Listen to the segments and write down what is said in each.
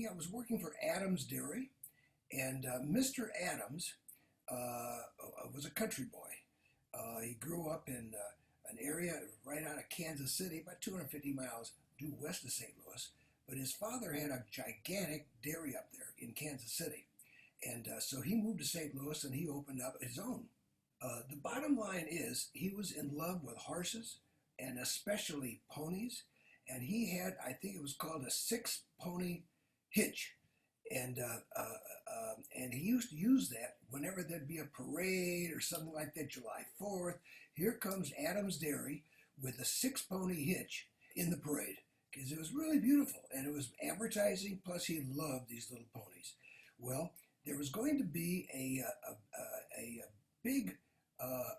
I was working for Adams Dairy, and Mr. Adams was a country boy. He grew up in an area right out of Kansas City, about 250 miles due west of St. Louis. But his father had a gigantic dairy up there in Kansas City. And so he moved to St. Louis and he opened up his own. The bottom line is he was in love with horses and especially ponies. And he had, I think it was called a 6-pony hitch. And he used to use that whenever there'd be a parade or something like that, July 4th. Here comes Adams Dairy with a 6-pony hitch in the parade because it was really beautiful and it was advertising. Plus, he loved these little ponies. Well, there was going to be a big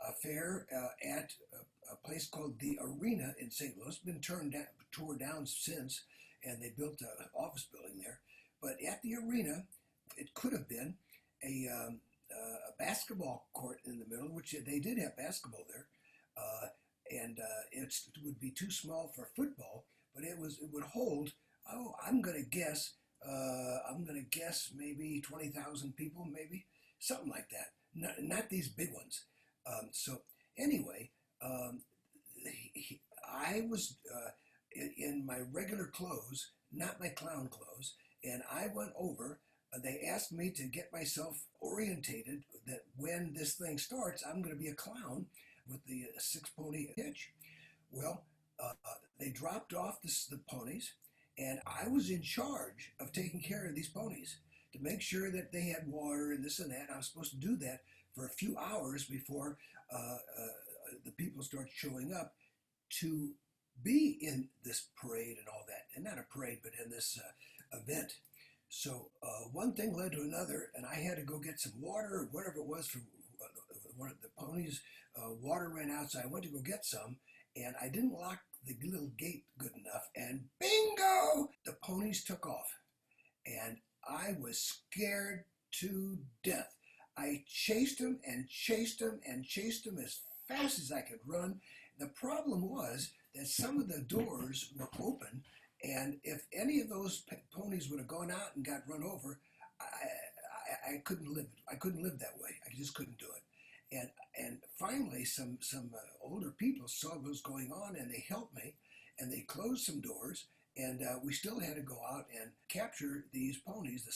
affair at a place called the Arena in St. Louis. It's been tore down since, and they built an office building there. But at the Arena, it could have been a basketball court in the middle, which they did have basketball there, and it would be too small for football, but it would hold. Oh, I'm gonna guess maybe 20,000 people, maybe something like that. Not these big ones. So anyway, I was in my regular clothes, not my clown clothes. And I went over, they asked me to get myself orientated that when this thing starts, I'm going to be a clown with the 6-pony hitch. Well, they dropped off the ponies, and I was in charge of taking care of these ponies to make sure that they had water and this and that. I was supposed to do that for a few hours before the people start showing up to be in this parade and all that. And not a parade, but in this event. So one thing led to another, and I had to go get some water or whatever it was for one of the ponies. Water ran out, so I went to go get some, and I didn't lock the little gate good enough, and bingo! The ponies took off, and I was scared to death. I chased them and chased them and chased them as fast as I could run. The problem was that some of the doors were open, and if any of those ponies would have gone out and got run over, I couldn't live. I couldn't live that way. I just couldn't do it. And finally, some older people saw what was going on, and they helped me, and they closed some doors, and we still had to go out and capture these ponies, the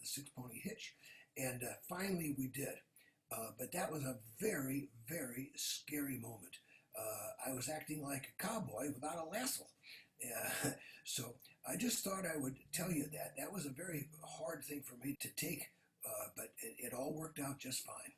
6-pony hitch, and finally we did. But that was a very, very scary moment. I was acting like a cowboy without a lasso. So I just thought I would tell you that. That was a very hard thing for me to take, but it all worked out just fine.